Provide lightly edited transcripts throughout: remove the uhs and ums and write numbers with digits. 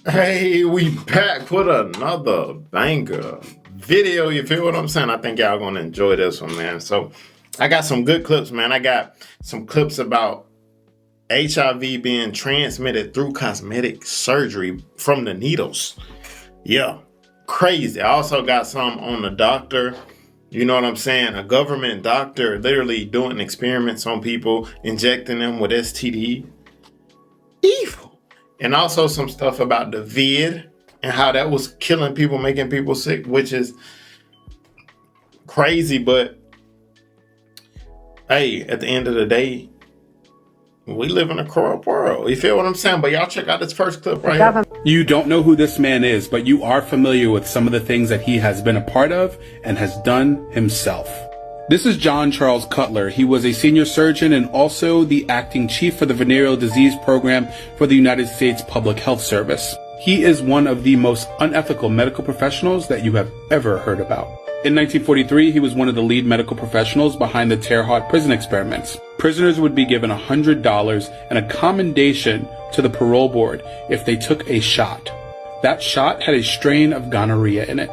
Hey, we back with another banger video. You feel what I'm saying? I think y'all gonna enjoy this one, man. So I got some good clips, man. I got some clips about HIV being transmitted through cosmetic surgery from the needles. Yeah, crazy. I also got some on the doctor. You know what I'm saying? A government doctor literally doing experiments on people, injecting them with STD. Evil. And also some stuff about the vid and how that was killing people, making people sick, which is crazy. But hey, at the end of the day, we live in a corrupt world. You feel what I'm saying? But y'all check out this first clip right here. You don't know who this man is, but you are familiar with some of the things that he has been a part of and has done himself. This is John Charles Cutler. He was a senior surgeon and also the acting chief for the Venereal Disease Program for the United States Public Health Service. He is one of the most unethical medical professionals that you have ever heard about. In 1943, he was one of the lead medical professionals behind the Terre Haute prison experiments. Prisoners would be given $100 and a commendation to the parole board if they took a shot. That shot had a strain of gonorrhea in it.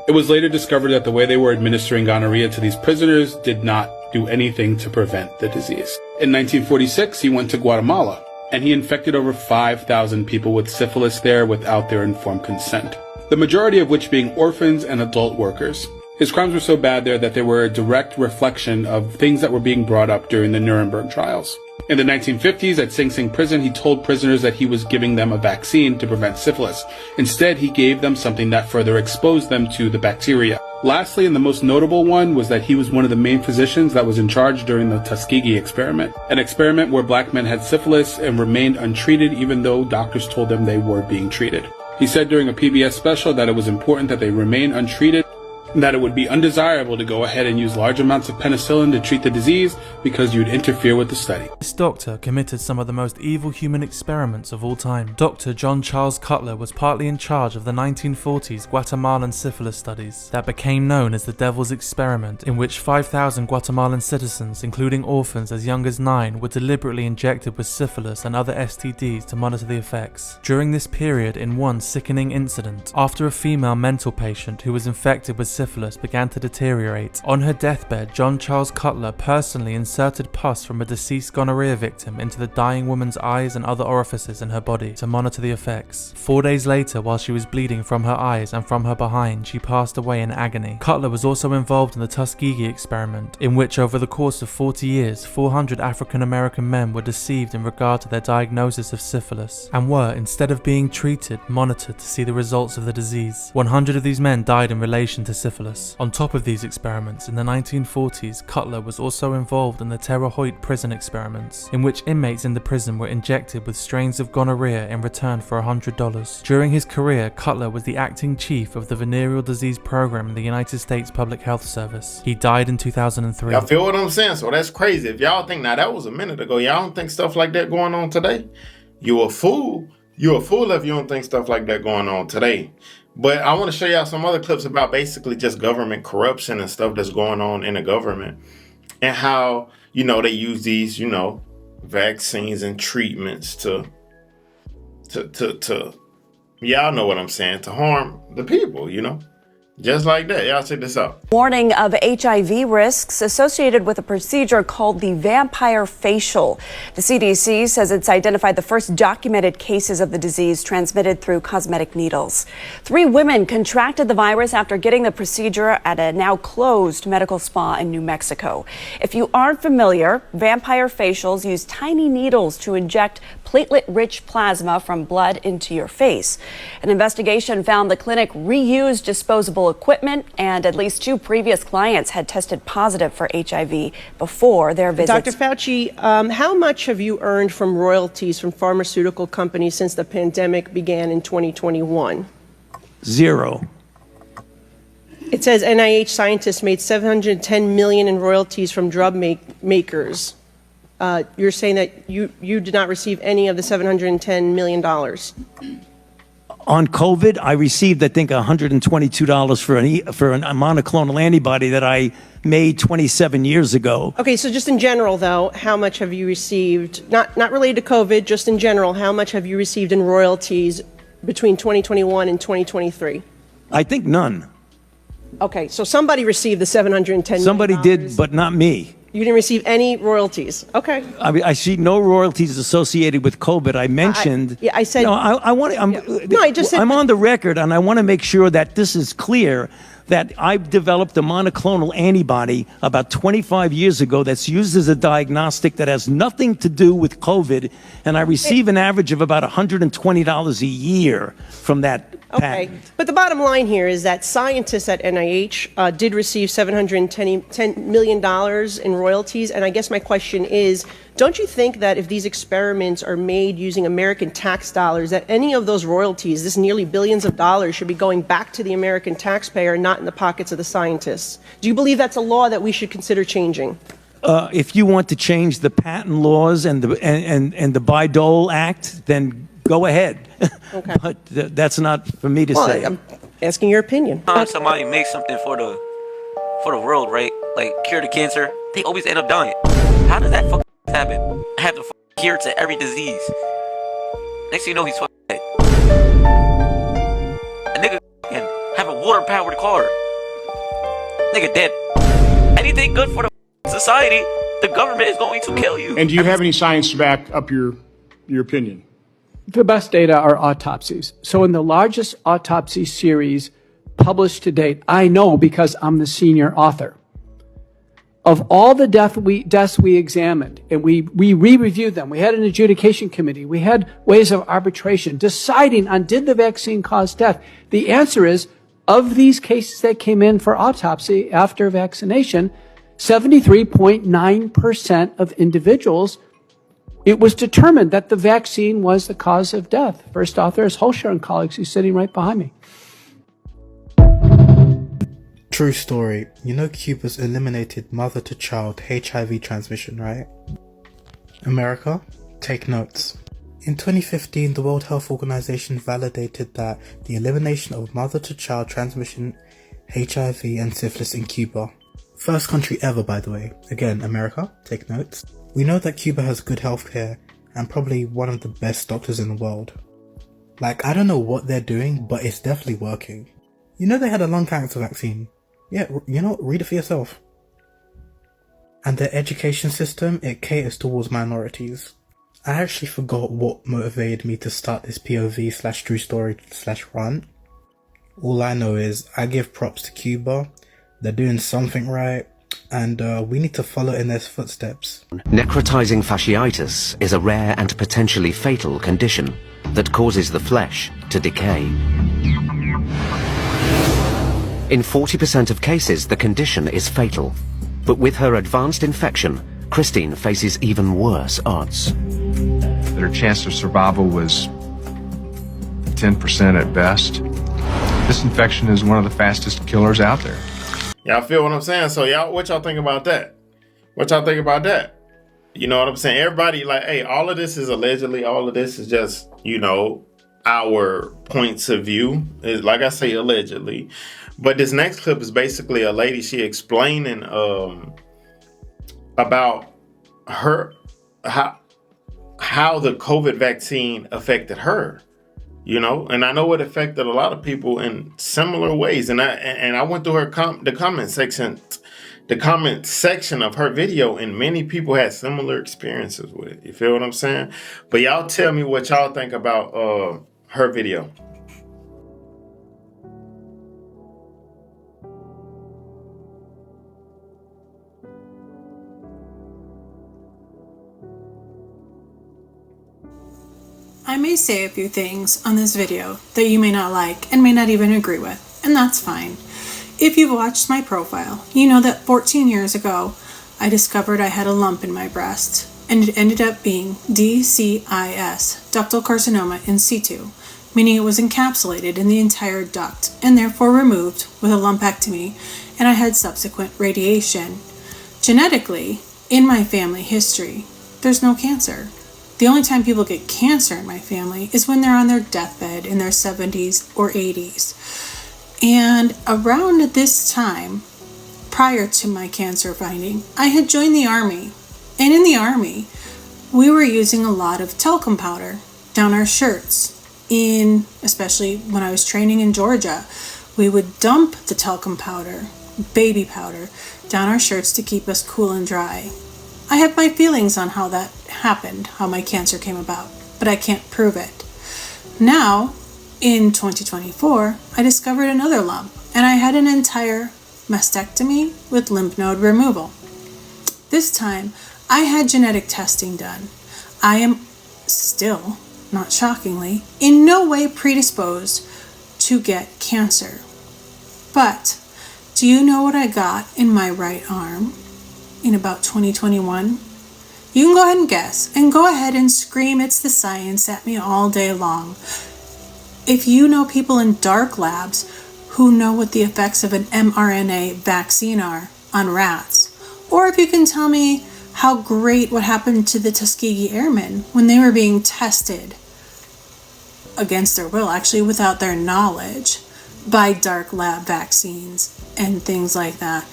It was later discovered that the way they were administering gonorrhea to these prisoners did not do anything to prevent the disease. In 1946, he went to Guatemala, and he infected over 5,000 people with syphilis there without their informed consent, the majority of which being orphans and adult workers. His crimes were so bad there that they were a direct reflection of things that were being brought up during the Nuremberg trials. In the 1950s, at Sing Sing prison, he told prisoners that he was giving them a vaccine to prevent syphilis. Instead, he gave them something that further exposed them to the bacteria. Lastly, and the most notable one, was that he was one of the main physicians that was in charge during the Tuskegee experiment, an experiment where black men had syphilis and remained untreated even though doctors told them they were being treated. He said during a PBS special that it was important that they remain untreated, that it would be undesirable to go ahead and use large amounts of penicillin to treat the disease because you'd interfere with the study. This doctor committed some of the most evil human experiments of all time. Dr. John Charles Cutler was partly in charge of the 1940s Guatemalan syphilis studies that became known as the Devil's Experiment, in which 5,000 Guatemalan citizens, including orphans as young as 9, were deliberately injected with syphilis and other STDs to monitor the effects. During this period, in one sickening incident, after a female mental patient who was infected with syphilis began to deteriorate, on her deathbed, John Charles Cutler personally inserted pus from a deceased gonorrhea victim into the dying woman's eyes and other orifices in her body to monitor the effects. 4 days later, while she was bleeding from her eyes and from her behind, she passed away in agony. Cutler was also involved in the Tuskegee experiment, in which over the course of 40 years, 400 African American men were deceived in regard to their diagnosis of syphilis, and were, instead of being treated, monitored to see the results of the disease. 100 of these men died in relation to syphilis. On top of these experiments, in the 1940s, Cutler was also involved in the Terre Haute prison experiments, in which inmates in the prison were injected with strains of gonorrhea in return for $100. During his career, Cutler was the acting chief of the Venereal Disease Program in the United States Public Health Service. He died in 2003. Y'all feel what I'm saying? So that's crazy. If y'all think, now that was a minute ago, y'all don't think stuff like that going on today? You a fool. You're a fool if you don't think stuff like that going on today. But I want to show y'all some other clips about basically just government corruption and stuff that's going on in the government and how, they use these, vaccines and treatments to y'all know what I'm saying, to harm the people, Just like that. Y'all check this out. Warning of HIV risks associated with a procedure called the vampire facial. The CDC says it's identified the first documented cases of the disease transmitted through cosmetic needles. 3 women contracted the virus after getting the procedure at a now closed medical spa in New Mexico. If you aren't familiar, vampire facials use tiny needles to inject platelet-rich plasma from blood into your face. An investigation found the clinic reused disposable equipment, and at least 2 previous clients had tested positive for HIV before their visits. Dr. Fauci, how much have you earned from royalties from pharmaceutical companies since the pandemic began in 2021? 0. It says NIH scientists made $710 million in royalties from drug makers. You're saying that you did not receive any of the $710 million. On COVID, I received, I think, $122 for a monoclonal antibody that I made 27 years ago. Okay, so just in general, though, how much have you received, not related to COVID, just in general, how much have you received in royalties between 2021 and 2023? I think none. Okay, so somebody received the $710 million. Somebody did, but not me. You didn't receive any royalties. Okay. I mean, I see no royalties associated with COVID. I mentioned. I said. No, I want. No, I just said. I'm on the record, and I want to make sure that this is clear. That I've developed a monoclonal antibody about 25 years ago that's used as a diagnostic that has nothing to do with COVID, and I receive an average of about $120 a year from that patent. Okay, but the bottom line here is that scientists at NIH did receive $710 million in royalties, and I guess my question is, don't you think that if these experiments are made using American tax dollars, that any of those royalties, this nearly billions of dollars, should be going back to the American taxpayer, not in the pockets of the scientists? Do you believe that's a law that we should consider changing? If you want to change the patent laws and the Bayh-Dole Act, then go ahead. Okay. But that's not for me to say. I'm asking your opinion. Somebody makes something for the world, right? Like cure the cancer, they always end up dying. How does that fucking happen? Have the cure to every disease. Next thing you know, he's fucking dead. A nigga can have a water-powered car. Nigga dead. Anything good for the society, the government is going to kill you. And do you have any science to back up your opinion? The best data are autopsies. So in the largest autopsy series published to date, I know because I'm the senior author, of all the deaths we examined, and we re-reviewed them. We had an adjudication committee. We had ways of arbitration deciding on did the vaccine cause death. The answer is, of these cases that came in for autopsy after vaccination, 73.9% of individuals, it was determined that the vaccine was the cause of death. First author is Holscher and colleagues. He's sitting right behind me. True story. You know Cuba's eliminated mother-to-child HIV transmission, right? America, take notes. In 2015, the World Health Organization validated that the elimination of mother-to-child transmission, HIV and syphilis in Cuba. First country ever, by the way. Again, America, take notes. We know that Cuba has good healthcare and probably one of the best doctors in the world. Like, I don't know what they're doing, but it's definitely working. You know they had a lung cancer vaccine. Yeah, you know, read it for yourself. And their education system, it caters towards minorities. I actually forgot what motivated me to start this POV/true story/run. All I know is I give props to Cuba. They're doing something right. And we need to follow in their footsteps. Necrotizing fasciitis is a rare and potentially fatal condition that causes the flesh to decay. In 40% of cases, the condition is fatal. But with her advanced infection, Christine faces even worse odds. Their chance of survival was 10% at best. This infection is one of the fastest killers out there. Y'all feel what I'm saying? So y'all, what y'all think about that? What y'all think about that? You know what I'm saying? Everybody like, hey, all of this is allegedly, all of this is just, you know, our points of view. Like I say, allegedly. But this next clip is basically a lady, she explaining about her, how the COVID vaccine affected her. You know, and I know it affected a lot of people in similar ways. And I went through her the comment section of her video, and many people had similar experiences with it. You feel what I'm saying? But y'all tell me what y'all think about her video. I may say a few things on this video that you may not like and may not even agree with, and that's fine. If you've watched my profile, you know that 14 years ago, I discovered I had a lump in my breast, and it ended up being DCIS, ductal carcinoma in situ, meaning it was encapsulated in the entire duct and therefore removed with a lumpectomy, and I had subsequent radiation. Genetically, in my family history, there's no cancer. The only time people get cancer in my family is when they're on their deathbed in their 70s or 80s. And around this time, prior to my cancer finding, I had joined the Army. And in the Army, we were using a lot of talcum powder down our shirts. especially when I was training in Georgia, we would dump the talcum powder, baby powder, down our shirts to keep us cool and dry. I have my feelings on how that happened, how my cancer came about, but I can't prove it. Now, in 2024, I discovered another lump, and I had an entire mastectomy with lymph node removal. This time, I had genetic testing done. I am still, not shockingly, in no way predisposed to get cancer. But do you know what I got in my right arm in about 2021? You can go ahead and guess, and go ahead and scream it's the science at me all day long. If you know people in dark labs who know what the effects of an mRNA vaccine are on rats, or if you can tell me how great what happened to the Tuskegee Airmen when they were being tested against their will, actually without their knowledge, by dark lab vaccines and things like that,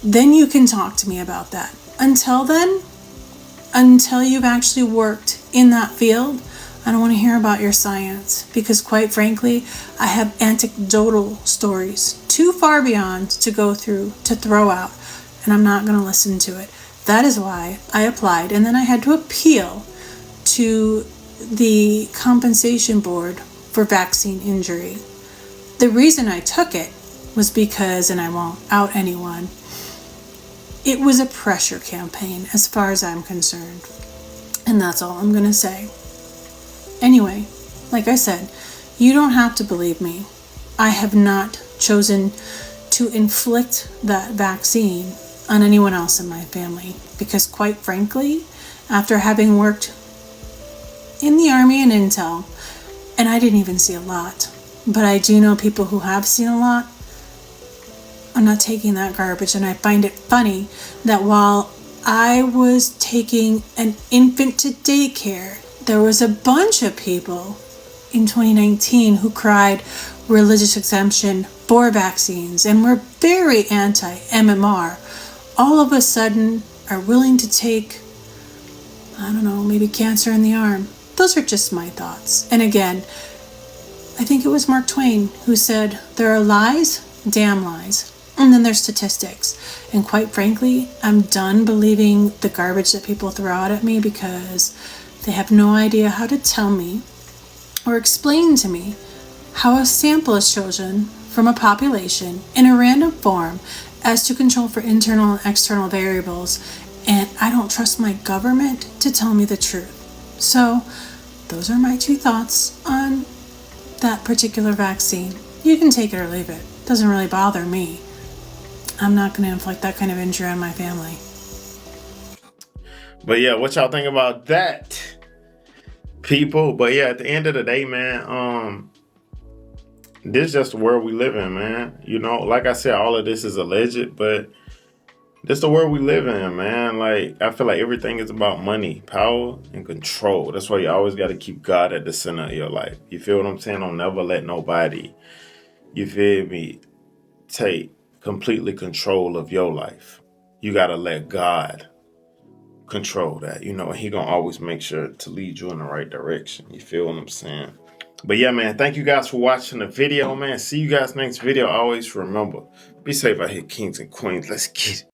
then you can talk to me about that. Until then, until you've actually worked in that field, I don't want to hear about your science, because quite frankly, I have anecdotal stories too far beyond to go through, to throw out, and I'm not going to listen to it. That is why I applied, and then I had to appeal to the compensation board for vaccine injury. The reason I took it was because, and I won't out anyone, it was a pressure campaign as far as I'm concerned. And that's all I'm going to say. Anyway, like I said, you don't have to believe me. I have not chosen to inflict that vaccine on anyone else in my family, because quite frankly, after having worked in the Army and Intel, and I didn't even see a lot, but I do know people who have seen a lot, I'm not taking that garbage. And I find it funny that while I was taking an infant to daycare, there was a bunch of people in 2019 who cried religious exemption for vaccines and were very anti-MMR, all of a sudden are willing to take, I don't know, maybe cancer in the arm. Those are just my thoughts. And again, I think it was Mark Twain who said, there are lies, damn lies, and then there's statistics. And quite frankly, I'm done believing the garbage that people throw out at me, because they have no idea how to tell me or explain to me how a sample is chosen from a population in a random form as to control for internal and external variables, and I don't trust my government to tell me the truth. So those are my two thoughts on that particular vaccine. You can take it or leave it. Doesn't really bother me. I'm not going to inflict that kind of injury on my family. But yeah, what y'all think about that, people? But yeah, at the end of the day, man, this is just the world we live in, man. You know, like I said, all of this is alleged, but this is the world we live in, man. Like, I feel like everything is about money, power, and control. That's why you always got to keep God at the center of your life. You feel what I'm saying? Don't never let nobody, you feel me, take completely control of your life. You got to let God control that. You know, he going to always make sure to lead you in the right direction. You feel what I'm saying? But yeah, man, thank you guys for watching the video, man. See you guys next video. Always remember, be safe out here, kings and queens. Let's get it.